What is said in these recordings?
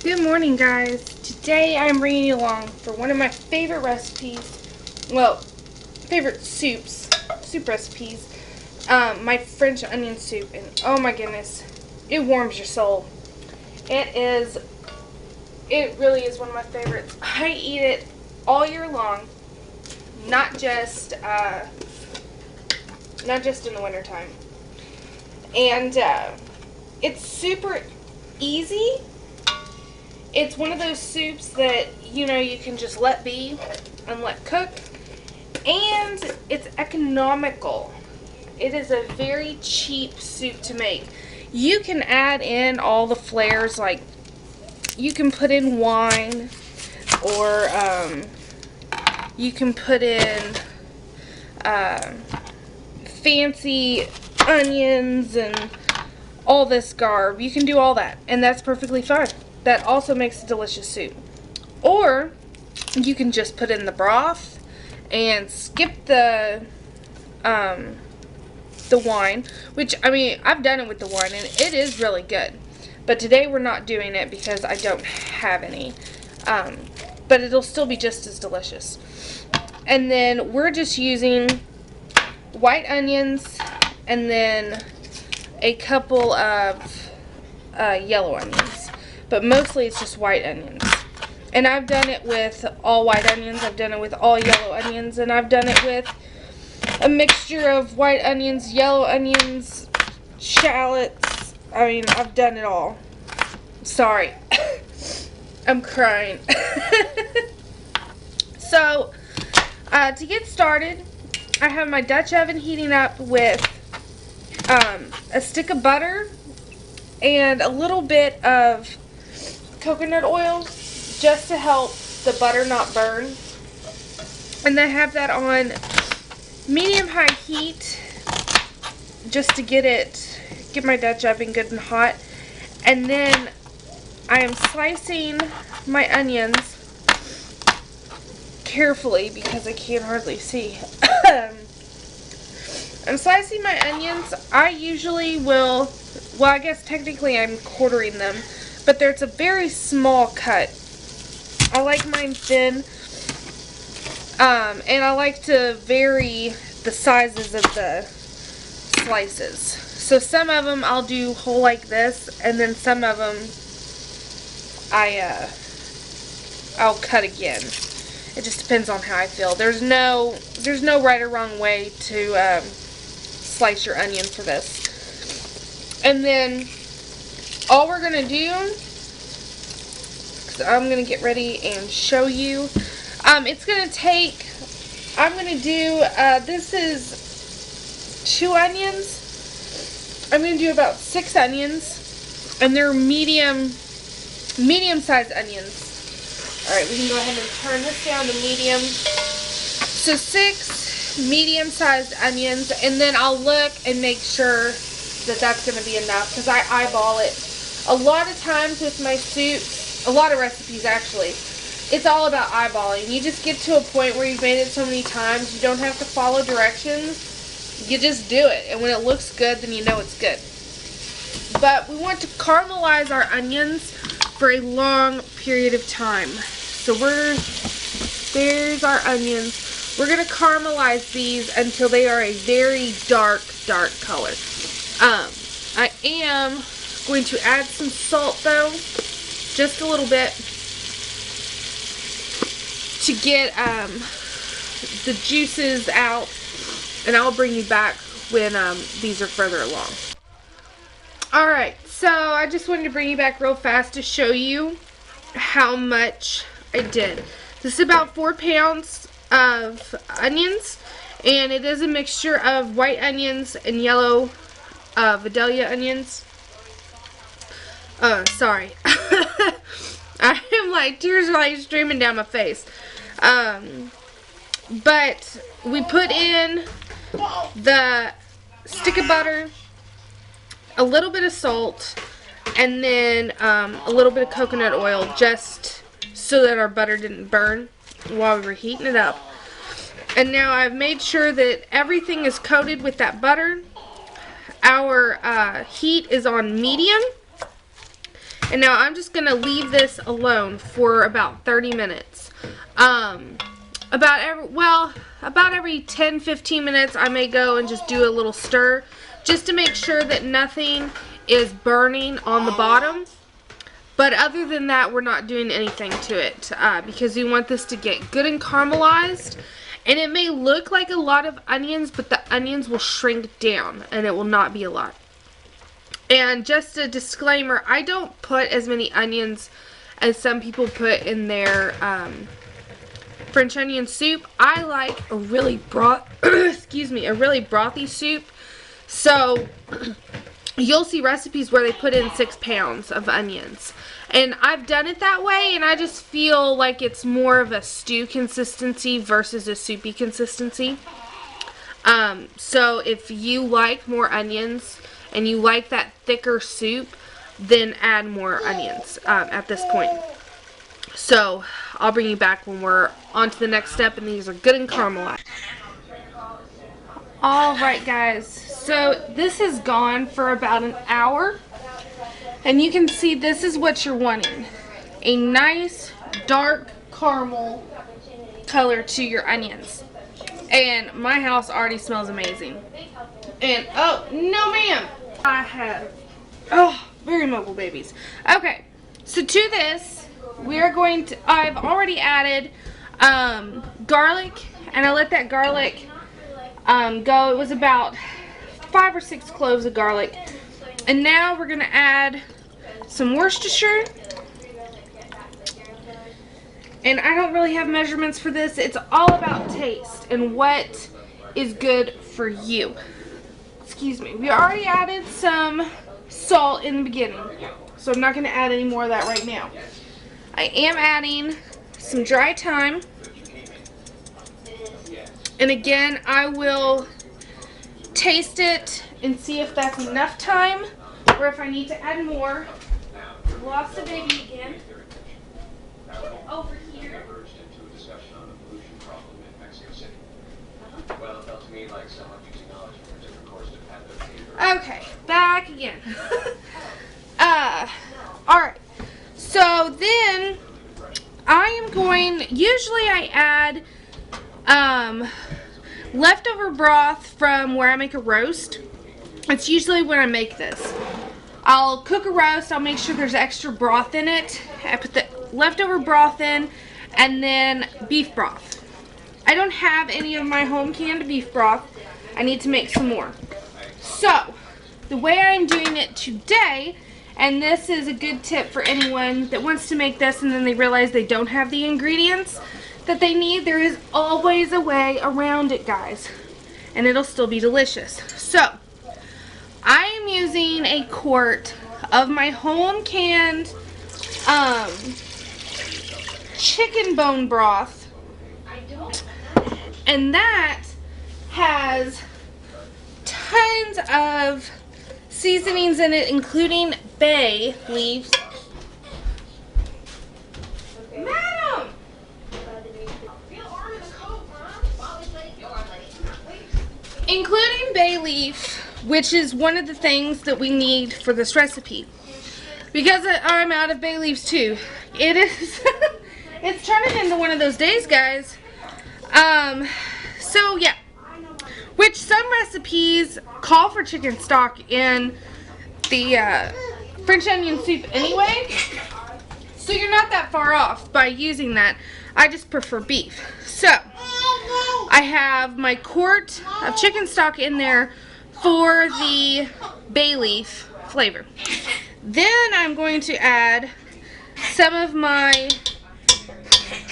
Good morning, guys. Today I'm bringing you along for one of my favorite recipes. Well, favorite soup recipes. My French onion soup, and oh my goodness, it warms your soul. It really is one of my favorites. I eat it all year long, not just in the wintertime. And it's super easy. It's one of those soups that, you can just let be and let cook. And it's economical. It is a very cheap soup to make. You can add in all the flavors, like you can put in wine, or you can put in fancy onions and all this garb. You can do all that, and that's perfectly fine. That also makes a delicious soup. Or you can just put in the broth and skip the wine, which, I mean, I've done it with the wine and it is really good. But today we're not doing it because I don't have any. But it'll still be just as delicious. And then we're just using white onions and then a couple of yellow onions. But mostly it's just white onions. And I've done it with all white onions, I've done it with all yellow onions, and I've done it with a mixture of white onions, yellow onions, shallots. I mean, I've done it all. Sorry. I'm crying. So, to get started, I have my Dutch oven heating up with a stick of butter and a little bit of coconut oil just to help the butter not burn. And then have that on medium-high heat just to get my Dutch oven good and hot. And then I am slicing my onions carefully because I can't hardly see. I'm slicing my onions. I usually will, well, I guess technically I'm quartering them, but there's a very small cut. I like mine thin, and I like to vary the sizes of the slices. So some of them I'll do whole like this, and then some of them I'll cut again. It just depends on how I feel. There's no right or wrong way to slice your onion for this. And then all we're gonna do, I'm gonna get ready and show you. It's gonna take, I'm gonna do, this is 2 onions. I'm gonna do about 6 onions, and they're medium-sized onions. Alright, we can go ahead and turn this down to medium. So 6 medium-sized onions, and then I'll look and make sure that that's going to be enough, because I eyeball it. A lot of times with my soups, a lot of recipes actually, it's all about eyeballing. You just get to a point where you've made it so many times, you don't have to follow directions. You just do it, and when it looks good, then you know it's good. But we want to caramelize our onions for a long period of time. So there's our onions. We're going to caramelize these until they are a very dark color. I am going to add some salt though, just a little bit, to get the juices out, and I'll bring you back when these are further along. Alright, so I just wanted to bring you back real fast to show you how much I did. This is about 4 pounds of onions, and it is a mixture of white onions and yellow Vidalia onions. Sorry. I am like, tears are like streaming down my face. But we put in the stick of butter, a little bit of salt, and then a little bit of coconut oil, just so that our butter didn't burn while we were heating it up. And now I've made sure that everything is coated with that butter. Our heat is on medium, And now I'm just going to leave this alone for about 30 minutes. About every 10-15 minutes I may go and just do a little stir just to make sure that nothing is burning on the bottom. But other than that, we're not doing anything to it because we want this to get good and caramelized. And it may look like a lot of onions, but the onions will shrink down and it will not be a lot. And just a disclaimer, I don't put as many onions as some people put in their French onion soup. I like a really a really brothy soup. So you'll see recipes where they put in 6 pounds of onions. And I've done it that way, and I just feel like it's more of a stew consistency versus a soupy consistency. So if you like more onions and you like that thicker soup, then add more onions at this point. So I'll bring you back when we're on to the next step, and these are good and caramelized. Alright guys, so this has gone for about an hour, and you can see this is what you're wanting. A nice dark caramel color to your onions. And my house already smells amazing. And oh, no ma'am, I have, very mobile babies. Okay, so to this, we are going to, I've already added garlic, and I let that garlic go. It was about 5 or 6 cloves of garlic. And now we're going to add some Worcestershire. And I don't really have measurements for this. It's all about taste and what is good for you. Excuse me. We already added some salt in the beginning, so I'm not going to add any more of that right now. I am adding some dry thyme. And again, I will taste it and see if that's enough thyme or if I need to add more. Lost the baby again. Over here. Okay, back again. Alright. So then I am going, usually I add leftover broth from where I make a roast. It's usually when I make this. I'll cook a roast, I'll make sure there's extra broth in it. I put the leftover broth in, and then beef broth. I don't have any of my home canned beef broth. I need to make some more. So, the way I'm doing it today, and this is a good tip for anyone that wants to make this and then they realize they don't have the ingredients that they need, there is always a way around it, guys. And it'll still be delicious. So, I am using a quart of my home canned chicken bone broth, and that has tons of seasonings in it, including bay leaves. Madam! Including bay leaf, which is one of the things that we need for this recipe. Because I'm out of bay leaves too. It is, it's turning into one of those days, guys. So yeah. Which some recipes call for chicken stock in the French onion soup anyway. So you're not that far off by using that. I just prefer beef. So, I have my quart of chicken stock in there for the bay leaf flavor. Then I'm going to add some of my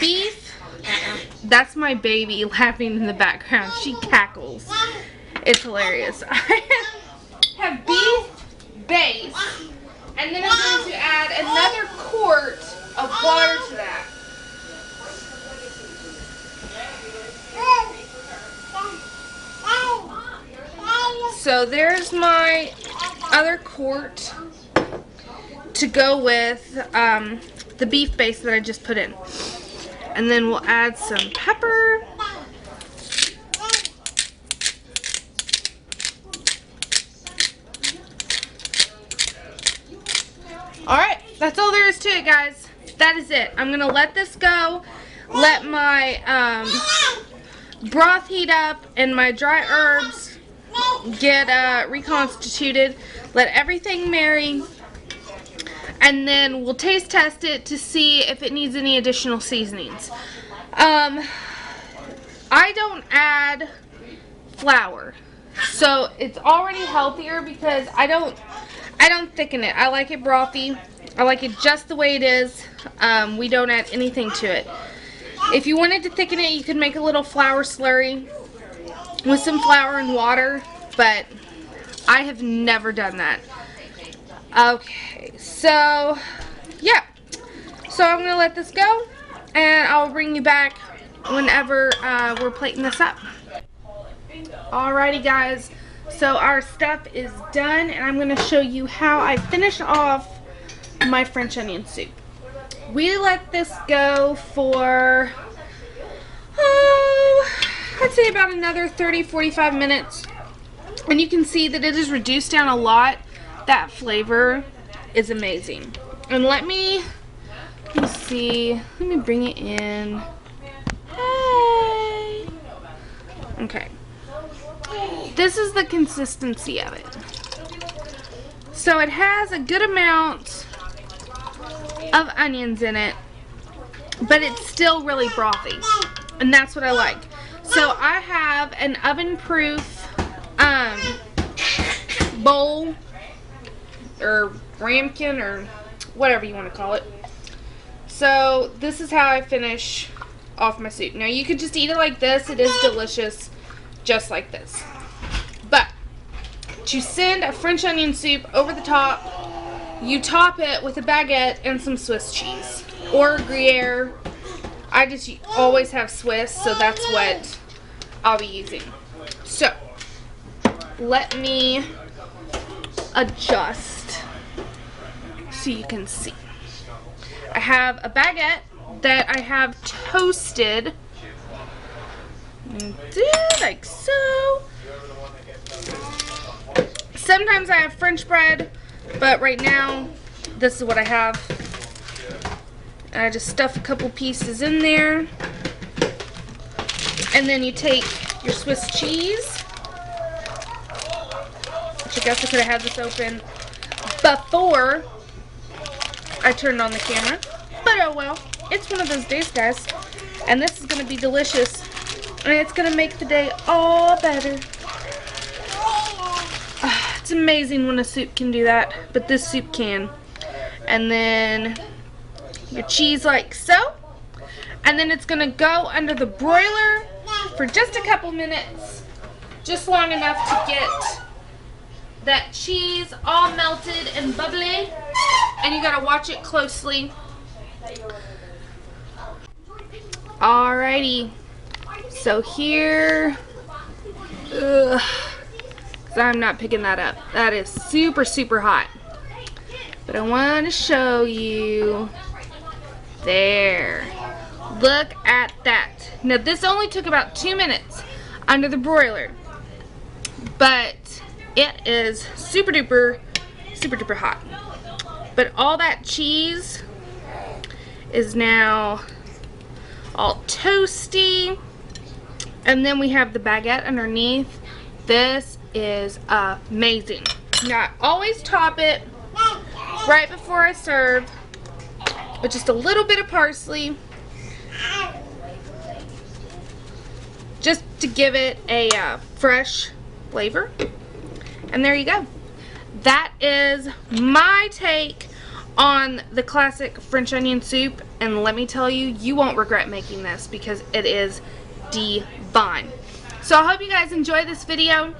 beef. That's my baby laughing in the background. She cackles. It's hilarious. I have beef base, and then I'm going to add another quart of water to that. So there's my other quart to go with the beef base that I just put in. And then we'll add some pepper. Alright, that's all there is to it, guys. That is it. I'm going to let this go. Let my broth heat up and my dry herbs get reconstituted. Let everything marry. And then we'll taste test it to see if it needs any additional seasonings. I don't add flour. So it's already healthier because I don't thicken it. I like it brothy. I like it just the way it is. We don't add anything to it. If you wanted to thicken it, you could make a little flour slurry with some flour and water, but I have never done that. Okay, so yeah. So I'm going to let this go, and I'll bring you back whenever we're plating this up. Alrighty guys, so our stuff is done, and I'm going to show you how I finish off my French onion soup. We let this go for, I'd say about another 30-45 minutes. And you can see that it is reduced down a lot. That flavor is amazing. And let me see, let me bring it in. Hey. Okay. This is the consistency of it. So it has a good amount of onions in it, but it's still really brothy, and that's what I like. So I have an oven-proof bowl or ramekin or whatever you want to call it. So this is how I finish off my soup. Now you could just eat it like this. It is delicious just like this. But to send a French onion soup over the top, you top it with a baguette and some Swiss cheese or Gruyere. I just always have Swiss, so that's what I'll be using. So let me adjust so you can see. I have a baguette that I have toasted, like so. Sometimes I have French bread, but right now this is what I have. And I just stuff a couple pieces in there, and then you take your Swiss cheese, which I guess I could have had this open before I turned on the camera, but oh well, it's one of those days, guys. And this is going to be delicious, and it's going to make the day all better. It's amazing when a soup can do that, but this soup can. And then your cheese like so, and then it's going to go under the broiler for just a couple minutes, just long enough to get that cheese all melted and bubbly, and you got to watch it closely. Alrighty, so here, I'm not picking that up. That is super, super hot. But I want to show you. There. Look at that. Now this only took about 2 minutes under the broiler. But it is super duper, super duper hot. But all that cheese is now all toasty. And then we have the baguette underneath. This is amazing. Now I always top it right before I serve with just a little bit of parsley, just to give it a fresh flavor. And there you go. That is my take on the classic French onion soup, and let me tell you, you won't regret making this because it is divine. So I hope you guys enjoy this video.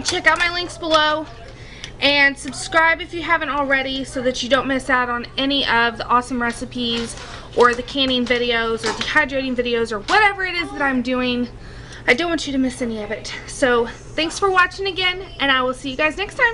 Check out my links below, and subscribe if you haven't already so that you don't miss out on any of the awesome recipes or the canning videos or dehydrating videos or whatever it is that I'm doing. I don't want you to miss any of it. So thanks for watching again, and I will see you guys next time.